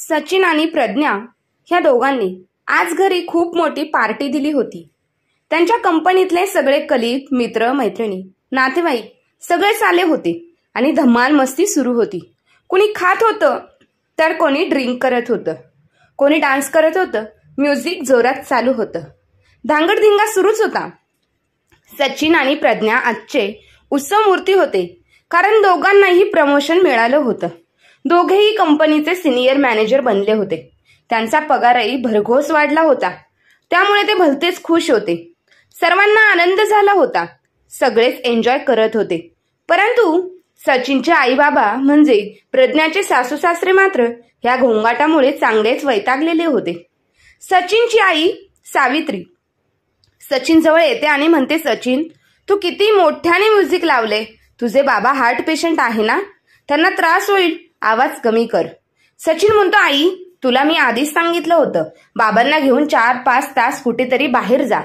सचिन आणि प्रज्ञा ह्या दोघांनी आज घरी खूप मोठी पार्टी दिली होती। त्यांच्या कंपनीतले सगळे कलीग, मित्र, मैत्रिणी, नातेवाईक सगळेच आले होते आणि धमाल मस्ती सुरू होती। कोणी खात होतं तर कोणी ड्रिंक करत होतं, कोणी डान्स करत होतं, म्युझिक जोरात चालू होतं, धांगडधिंगा सुरूच होता। सचिन आणि प्रज्ञा आजचे उत्सव मूर्ती होते, कारण दोघांनाही प्रमोशन मिळालं होतं। दोघेही कंपनीचे सिनियर मॅनेजर बनले होते। त्यांचा पगारही भरघोस वाढला होता, त्यामुळे ते भलतेच खुश होते। सर्वांना आनंद झाला होता, सगळेच एन्जॉय करत होते। परंतु सचिनचे आई बाबा म्हणजे प्रज्ञाचे सासू सासरे मात्र ह्या घोंगाटामुळे चांगलेच वैतागलेले होते। सचिनची आई सावित्री सचिन जवळ येते आणि म्हणते, सचिन, तू किती मोठ्याने म्युझिक लावले। तुझे बाबा हार्ट पेशंट आहे ना, त्यांना त्रास होईल, आवाज कमी कर। सचिन म्हणतो, आई, तुला मी आधीच सांगितलं होतं, बाबांना घेऊन 4-5 तास कुठेतरी बाहेर जा,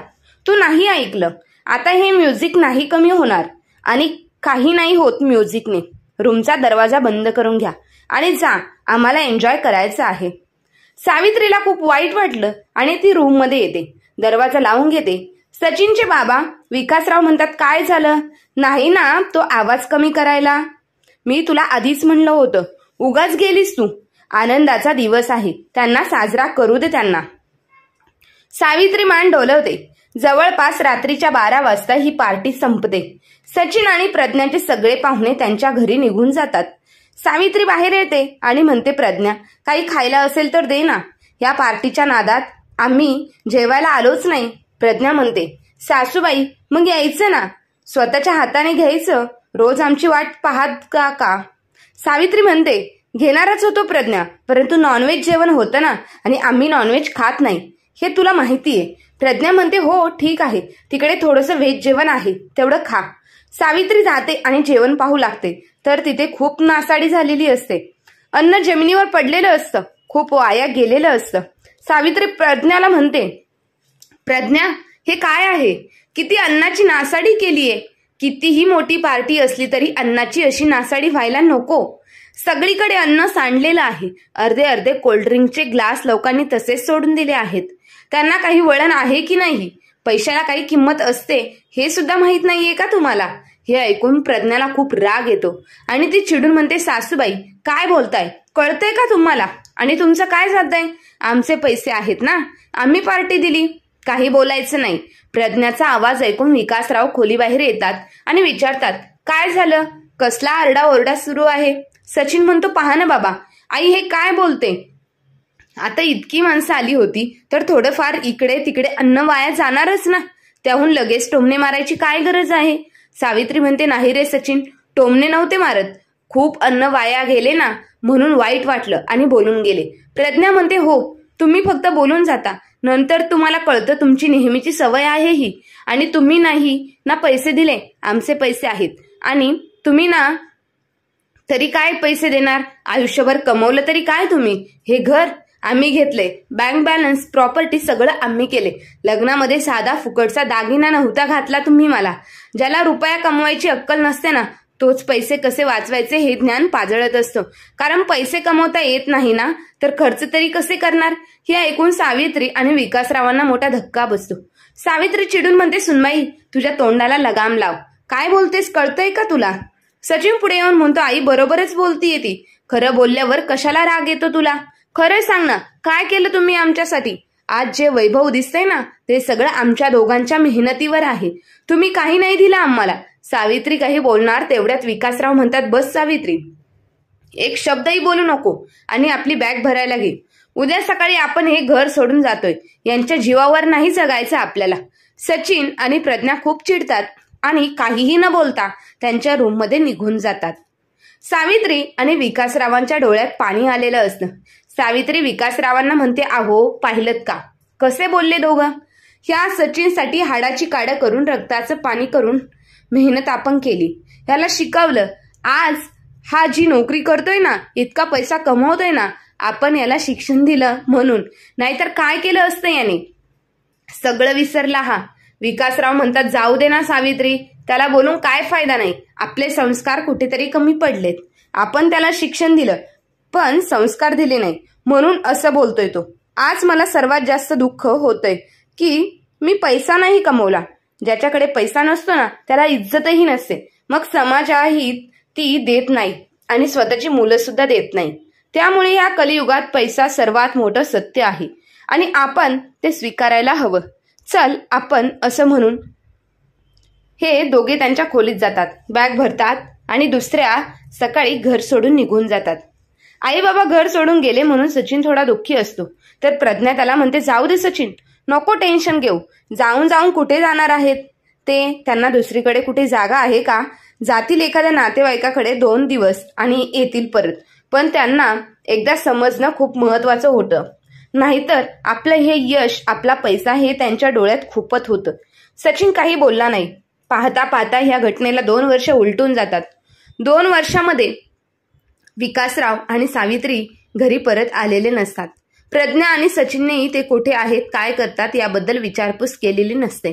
तू नाही ऐकलं। आता हे म्युझिक नाही कमी होणार आणि काही नाही होत म्युझिकने। रूमचा दरवाजा बंद करून घ्या आणि जा, आम्हाला एन्जॉय करायचं आहे। सावित्रीला खूप वाईट वाटलं आणि ती रूम मध्ये येते, दरवाजा लावून घेते। सचिनचे बाबा विकासराव म्हणतात, काय झालं, नाही ना तो आवाज कमी करायला? मी तुला आधीच म्हणलं होतं, उगाच गेलीस तू। आनंदाचा दिवस आहे, त्यांना साजरा करू दे त्यांना। सावित्री मान डोलवते। जवळपास रात्रीच्या 12 वाजता ही पार्टी संपते। सचिन आणि प्रज्ञाचे सगळे पाहुणे त्यांच्या घरी निघून जातात। सावित्री बाहेर येते आणि म्हणते, प्रज्ञा, काही खायला असेल तर दे ना, या पार्टीच्या नादात आम्ही जेवायला आलोच नाही। प्रज्ञा म्हणते, सासूबाई, मग यायचं ना, स्वतःच्या हाताने घ्यायचं, रोज आमची वाट पाहत का? सावित्री म्हणते, घेणारच होतो प्रज्ञा, परंतु नॉनव्हेज जेवण होतं ना, आणि आम्ही नॉनव्हेज खात नाही, हे तुला माहितीये। प्रज्ञा म्हणते, हो ठीक आहे, तिकडे थोडंसं व्हेज जेवण आहे, तेवढं खा। सावित्री जाते आणि जेवण पाहू लागते, तर तिथे खूप नासाडी झालेली असते। अन्न जमिनीवर पडलेलं असतं, खूप वाया गेलेलं असतं। सावित्री प्रज्ञाला म्हणते, प्रज्ञा, हे काय आहे? किती अन्नाची नासाडी केलीये। कितीही मोठी पार्टी असली तरी अन्नाची अशी नासाडी व्हायला नको। सगळीकडे अन्न सांडलेलं आहे, अर्धे अर्धे कोल्ड्रिंकचे ग्लास लोकांनी तसेच सोडून दिले आहेत। त्यांना काही वळण आहे की नाही? पैशाला काही किंमत असते हे सुद्धा माहित नाहीये का तुम्हाला? हे ऐकून प्रज्ञाला खूप राग येतो आणि ती चिडून म्हणते, सासूबाई, काय बोलताय? कळतंय का तुम्हाला? आणि तुमचं काय जातंय? आमचे पैसे आहेत ना, आम्ही पार्टी दिली, काही बोलायचं नाही। प्रज्ञाचा आवाज ऐकून विकासराव खोलीबाहेर येतात आणि विचारतात, काय झालं? कसला आरडाओरडा सुरू आहे? सचिन म्हणतो, पहा ना बाबा, आई हे काय बोलते? आता इतकी माणसं आली होती तर थोडंफार इकडे तिकडे अन्न वाया जाणारच ना, त्याहून लगेच टोमणे मारायची काय गरज आहे? सावित्री म्हणते, नाही रे सचिन, टोमणे नव्हते मारत, खूप अन्न वाया गेले ना, म्हणून वाईट वाटलं आणि बोलून गेले। प्रज्ञा म्हणते, हो, तुम्ही फक्त बोलून जाता, नंतर तुम्हाला कळतं तुमची नेहमीची सवय आहे ही, आणि तुम्ही नाही ना पैसे दिले, आमचे पैसे आहेत, आणि तुम्ही ना तरी काय पैसे देणार? आयुष्यभर कमवलं तरी काय तुम्ही? हे घर आम्ही घेतले, बँक बॅलन्स, प्रॉपर्टी सगळं आम्ही केले। लग्नामध्ये साधा फुकटचा दागिना नव्हता घातला तुम्ही मला। ज्याला रुपया कमवायची अक्कल नसते ना, तोच पैसे कसे वाचवायचे हे ज्ञान पाजळत असतो, कारण पैसे कमवता येत नाही ना, तर खर्च तरी कसे करणार? हे ऐकून सावित्री आणि विकासरावांना मोठा धक्का बसतो। सावित्री चिडून म्हणते, सुनबाई, तुझ्या तोंडाला लगाम लाव, काय बोलतेस कळतंय का तुला? सचिन पुढे येऊन म्हणतो, आई बरोबरच बोलतीये ती, खरं बोलल्यावर कशाला राग येतो तुला? खरं सांग ना, काय केलं तुम्ही आमच्यासाठी? आज जे वैभव दिसतंय ना, ते सगळं आमच्या दोघांच्या मेहनतीवर आहे, तुम्ही काही नाही दिलं आम्हाला। सावित्री काही बोलणार तेवढ्यात विकासराव म्हणतात, बस सावित्री, एक शब्दही बोलू नको आणि आपली बॅग भरायला घे, उद्या सकाळी आपण हे घर सोडून जातोय, यांच्या जीवावर नाही जगायचं आपल्याला। सचिन आणि प्रज्ञा खूप चिडतात आणि काहीही न बोलता त्यांच्या रूममध्ये निघून जातात। सावित्री आणि विकासरावांच्या डोळ्यात पाणी आलेलं असतं। सावित्री विकासरावांना म्हणते, अहो, पाहिलत का कसे बोलले दोघं? ह्या सचिनसाठी हाडाची काडं करून, रक्ताचं पाणी करून मेहनत आपण केली, याला शिकवलं, आज हा जी नोकरी करतोय ना, इतका पैसा कमवतोय ना, आपण याला शिक्षण दिलं म्हणून, नाहीतर काय केलं असतं याने? सगळं विसरला हा। विकासराव म्हणतात, जाऊ दे ना सावित्री, त्याला बोलून काय फायदा नाही, आपले संस्कार कुठेतरी कमी पडलेत, आपण त्याला शिक्षण दिलं पण संस्कार दिले नाही, म्हणून असं बोलतोय तो. आज मला सर्वात जास्त दुःख होतंय की मी पैसा नाही कमवला. ज्याच्याकडे पैसा नसतो ना त्याला इज्जतही नसते. मग समाजाही ती देत नाही आणि स्वतःची मुलं सुद्धा देत नाही. त्यामुळे या कलियुगात पैसा सर्वात मोठं सत्य आहे आणि आपण ते स्वीकारायला हवं. चल आपण असं म्हणून हे दोघे त्यांच्या खोलीत जातात, बॅग भरतात आणि दुसऱ्या सकाळी घर सोडून निघून जातात. आई बाबा घर सोडून गेले म्हणून सचिन थोडा दुःखी असतो. तर प्रज्ञा त्याला म्हणते, जाऊ दे सचिन, नको टेन्शन घेऊ. जाऊन जाऊन कुठे जाणार आहेत ते? त्यांना दुसरीकडे कुठे जागा आहे का? जातील एखाद्या नातेवाईकाकडे 2 दिवस आणि येतील परत. पण त्यांना एकदा समजणं खूप महत्वाचं होतं. नाहीतर आपलं हे यश, आपला पैसा हे त्यांच्या डोळ्यात खुपत होतं. सचिन काही बोलला नाही. पाहता पाहता ह्या घटनेला 2 वर्ष उलटून जातात. 2 वर्षामध्ये विकासराव आणि सावित्री घरी परत आलेले नसतात. प्रज्ञा आणि सचिननेही ते कुठे आहेत, काय करतात याबद्दल विचारपूस केलेली नसते.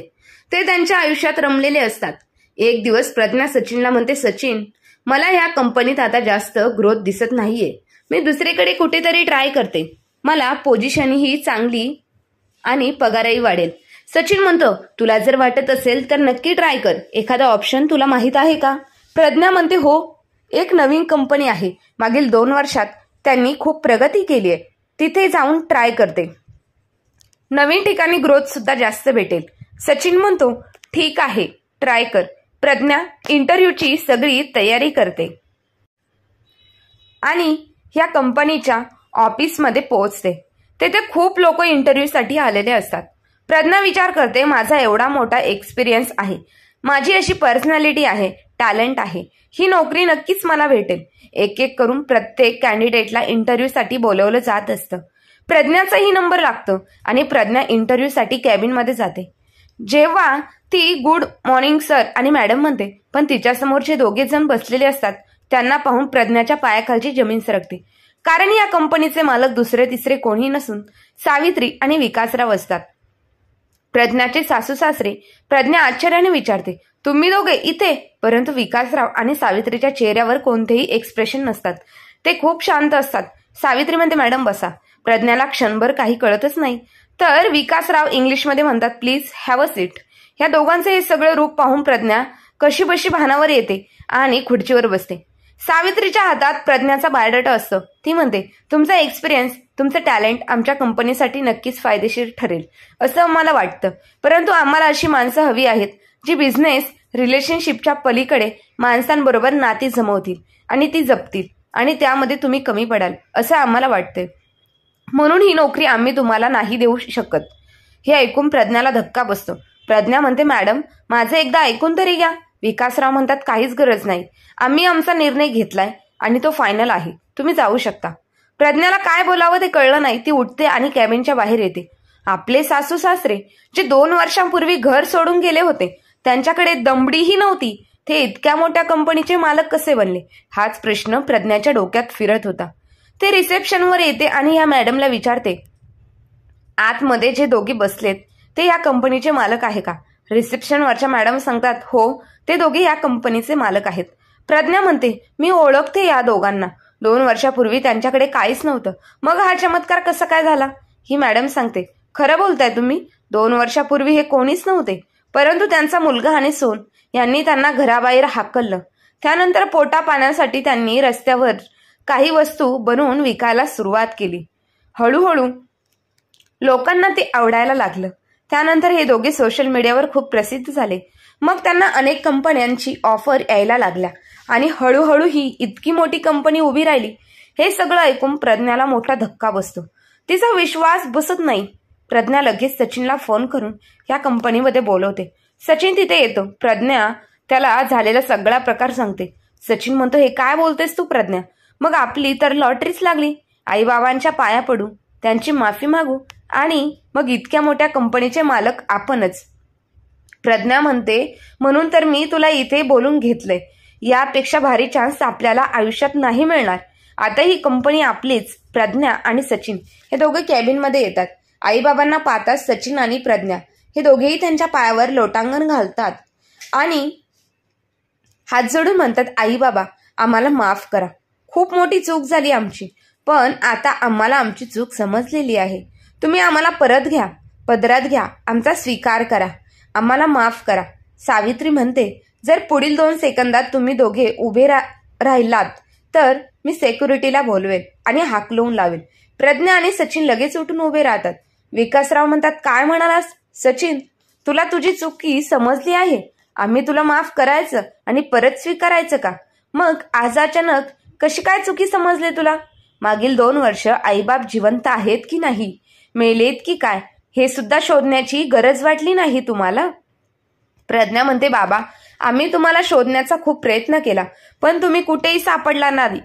ते त्यांच्या आयुष्यात रमलेले असतात. एक दिवस प्रज्ञा सचिनला म्हणते, सचिन, मला ह्या कंपनीत आता जास्त ग्रोथ दिसत नाहीये. मी दुसरीकडे कुठेतरी ट्राय करते. मला पोझिशनही चांगली आणि पगारही वाढेल. सचिन म्हणतो, तुला जर वाटत असेल तर नक्की ट्राय कर. एखादा ऑप्शन तुला माहित आहे का? प्रज्ञा म्हणते, हो, एक नवीन कंपनी आहे. मागील 2 वर्षात त्यांनी खूप प्रगती केली आहे. तिथे जाऊन ट्राय करते. नवीन ठिकाणी ग्रोथ सुद्धा जास्त भेटेल. सचिन म्हणतो, ठीक आहे, ट्राय कर. प्रज्ञा इंटरव्ह्यूची सगळी तयारी करते आणि ह्या कंपनीच्या ऑफिसमध्ये पोहोचते. तेथे खूप लोक इंटरव्ह्यूसाठी आलेले असतात. प्रज्ञा विचार करते, माझा एवढा मोठा एक्सपिरियन्स आहे, माझी अशी पर्सनॅलिटी आहे, टॅलेंट आहे, ही नोकरी नक्कीच मला भेटेल. एक एक करून प्रत्येक कॅन्डिडेटला इंटरव्ह्यूसाठी बोलवलं जात असतं. प्रज्ञाचाही नंबर लागतो आणि प्रज्ञा इंटरव्ह्यूसाठी कॅबिनमध्ये जाते. जेव्हा ती गुड मॉर्निंग सर आणि मॅडम म्हणते, पण तिच्यासमोरचे 2 जण बसलेले असतात. त्यांना पाहून प्रज्ञाच्या पायाखालची जमीन सरकते. कारण या कंपनीचे मालक दुसरे तिसरे कोणी नसून सावित्री आणि विकासराव असतात. प्रज्ञाचे सासू सासरे. प्रज्ञा आश्चर्याने विचारते, तुम्ही दोघे इथे? परंतु विकासराव आणि सावित्रीच्या चेहऱ्यावर कोणतेही एक्सप्रेशन नसतात. ते खूप शांत असतात. सावित्री म्हणते, मॅडम बसा. प्रज्ञाला क्षणभर काही कळतच नाही. तर विकासराव इंग्लिशमध्ये म्हणतात, प्लीज हॅव अ सीट. ह्या दोघांचे हे सगळं रूप पाहून प्रज्ञा कशीबशी भानावर येते आणि खुर्चीवर बसते. सावित्रीच्या हातात प्रज्ञाचा बायोडाटा असतो. ती म्हणते, तुमचा एक्सपिरियन्स, तुमचं टॅलेंट आमच्या कंपनीसाठी नक्कीच फायदेशीर ठरेल असं मला वाटतं. परंतु आम्हाला अशी माणसं हवी आहेत जी बिझनेस रिलेशनशिपच्या पलीकडे माणसांबरोबर नाती जमवतील आणि ती जपतील आणि त्यामध्ये तुम्ही कमी पडाल असं आम्हाला वाटतंय. म्हणून ही नोकरी आम्ही तुम्हाला नाही देऊ शकत. हे ऐकून प्रज्ञाला धक्का बसतो. प्रज्ञा म्हणते, मॅडम, माझं एकदा ऐकून तरी घ्या. विकासराव म्हणतात, काहीच गरज नाही. आम्ही आमचा निर्णय घेतलाय आणि तो फायनल आहे. तुम्ही जाऊ शकता. प्रज्ञाला काय बोलावं ते कळलं नाही. ती उठते आणि कॅबिनच्या बाहेर येते. आपले सासू सासरे जे 2 वर्षांपूर्वी घर सोडून गेले होते, त्यांच्याकडे दमडीही नव्हती. ते इतक्या मोठ्या कंपनीचे मालक कसे बनले? हाच प्रश्न प्रज्ञाच्या डोक्यात फिरत होता. ते रिसेप्शनवर येते आणि या मॅडमला विचारते, आतमध्ये जे दोघे बसलेत ते या कंपनीचे मालक आहे का? रिसेप्शनवरच्या मॅडम सांगतात, हो, ते दोघे या कंपनीचे मालक आहेत. प्रज्ञा म्हणते, मी ओळखते या दोघांना. 2 वर्षापूर्वी त्यांच्याकडे काहीच नव्हतं. मग हा चमत्कार कसा काय झाला? ही मॅडम सांगते, खरं बोलताय तुम्ही. 2 वर्षापूर्वी हे कोणीच नव्हते. परंतु त्यांचा मुलगा आणि सून यांनी त्यांना घराबाहेर हाकललं. त्यानंतर पोटा पाण्यासाठी त्यांनी रस्त्यावर काही वस्तू बनवून विकायला सुरुवात केली. हळूहळू लोकांना ते आवडायला लागलं. त्यानंतर हे दोघे सोशल मीडियावर खूप प्रसिद्ध झाले. मग त्यांना अनेक कंपन्यांची ऑफर यायला लागल्या आणि हळूहळू ही इतकी मोठी कंपनी उभी राहिली. हे सगळं ऐकून प्रज्ञाला मोठा धक्का बसतो. तिचा विश्वास बसत नाही. प्रज्ञा लगेच सचिनला फोन करून या कंपनीमध्ये बोलवते. सचिन तिथे येतो. प्रज्ञा त्याला झालेला सगळा प्रकार सांगते. सचिन म्हणतो, हे काय बोलतेस तू प्रज्ञा? मग आपली तर लॉटरीच लागली. आई बाबांच्या पाया पडू, त्यांची माफी मागू आणि मग इतक्या मोठ्या कंपनीचे मालक आपणच. प्रज्ञा म्हणते, म्हणून तर मी तुला इथे बोलून घेतलंय. यापेक्षा भारी चान्स आपल्याला आयुष्यात नाही मिळणार. आता ही कंपनी आपलीच. प्रज्ञा आणि सचिन हे दोघे कॅबिनमध्ये येतात. आईबाबांना पाहताच सचिन आणि प्रज्ञा हे दोघेही त्यांच्या पायावर लोटांगण घालतात आणि हात जोडून म्हणतात, आई बाबा, आम्हाला माफ करा. खूप मोठी चूक झाली आमची. पण आता आम्हाला आमची चूक समजलेली आहे. तुम्ही आम्हाला परत घ्या, पदरात घ्या, आमचा स्वीकार करा, आम्हाला माफ करा. सावित्री म्हणते, जर पुढील 2 सेकंदात तुम्ही दोघे उभे राहिलात तर मी सेक्युरिटीला बोलवेल आणि हाकलवून लावेल. प्रज्ञा आणि सचिन लगेच उठून उभे राहतात. विकासराव म्हणतात, काय म्हणालास सचिन? तुला तुझी चुकी समजली आहे. आम्ही तुला माफ करायचं आणि परत स्वीकारायचं का? मग आज अचानक कशी काय चुकी समजले तुला? मागील 2 वर्ष आईबाप जिवंत आहेत की नाही, मेलेत की काय, हे सुद्धा शोधण्याची गरज वाटली नाही तुम्हाला? प्रज्ञा म्हणते, बाबा आम्ही तुम्हाला शोधण्याचा खूप प्रयत्न केला पण तुम्ही कुठेही सापडला नाही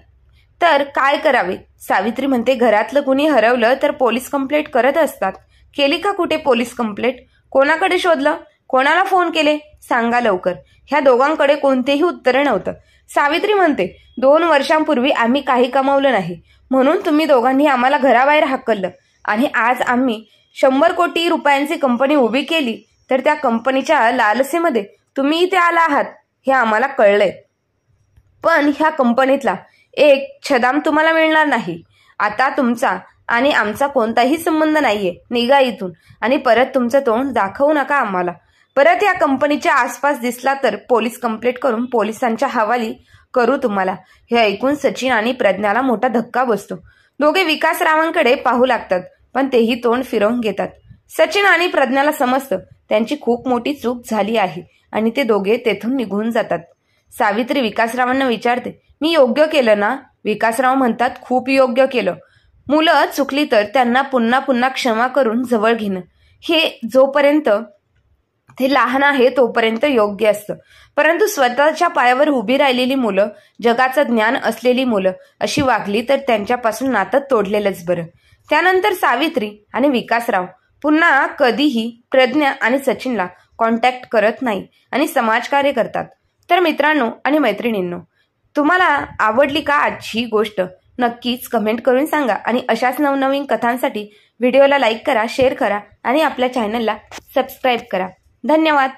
तर काय करावे? सावित्री म्हणते, घरातलं कुणी हरवलं तर पोलीस कंप्लेंट करत असतात. केली का कुठे पोलीस कंप्लेंट? कोणाकडे शोधलं? कोणाला फोन केले? सांगा लवकर. ह्या दोघांकडे कोणतेही उत्तर नव्हतं. सावित्री म्हणते, 2 वर्षांपूर्वी आम्ही काही कमावलं नाही म्हणून तुम्ही दोघांनी आम्हाला घराबाहेर हाकललं आणि आज आम्ही 100 कोटी रुपयांची कंपनी उभी केली तर त्या कंपनीच्या लालसेमध्ये तुम्ही इथे आला आहात हे आम्हाला कळलंय. पण ह्या कंपनीतला एक छदाम तुम्हाला मिळणार नाही. आता तुमचा आणि आमचा कोणताही संबंध नाहीये. निघा इथून आणि परत तुमचं तोंड दाखवू नका आम्हाला. परत या कंपनीच्या आसपास दिसला तर पोलीस कंप्लेंट करून पोलिसांच्या हवाली करू तुम्हाला. हे ऐकून सचिन आणि प्रज्ञाला मोठा धक्का बसतो. दोघे विकासरावांकडे पाहू लागतात पण तेही तोंड फिरवून घेतात. सचिन आणि प्रज्ञाला समजतं त्यांची खूप मोठी चूक झाली आहे आणि ते दोघे तेथून निघून जातात. सावित्री विकासरावांना विचारते, मी योग्य केलं ना? विकासराव म्हणतात, खूप योग्य केलं. मुलं चुकली तर त्यांना पुन्हा पुन्हा क्षमा करून जवळ घेणं हे जोपर्यंत ते लहान आहे तोपर्यंत योग्य असतं. परंतु स्वतःच्या पायावर उभी राहिलेली मुलं, जगाचं ज्ञान असलेली मुलं अशी वागली तर त्यांच्यापासून नातं तोडलेलंच बरं. त्यानंतर सावित्री आणि विकासराव पुन्हा कधीही प्रज्ञा आणि सचिनला कॉन्टॅक्ट करत नाही आणि समाजकार्य करतात. तर मित्रांनो आणि मैत्रिणींनो, तुम्हाला आवडली का आजची ही गोष्ट? नक्कीच कमेंट करून सांगा आणि अशाच नवनवीन कथांसाठी व्हिडिओला लाईक करा, शेअर करा आणि आपल्या चॅनलला सबस्क्राईब करा. धन्यवाद.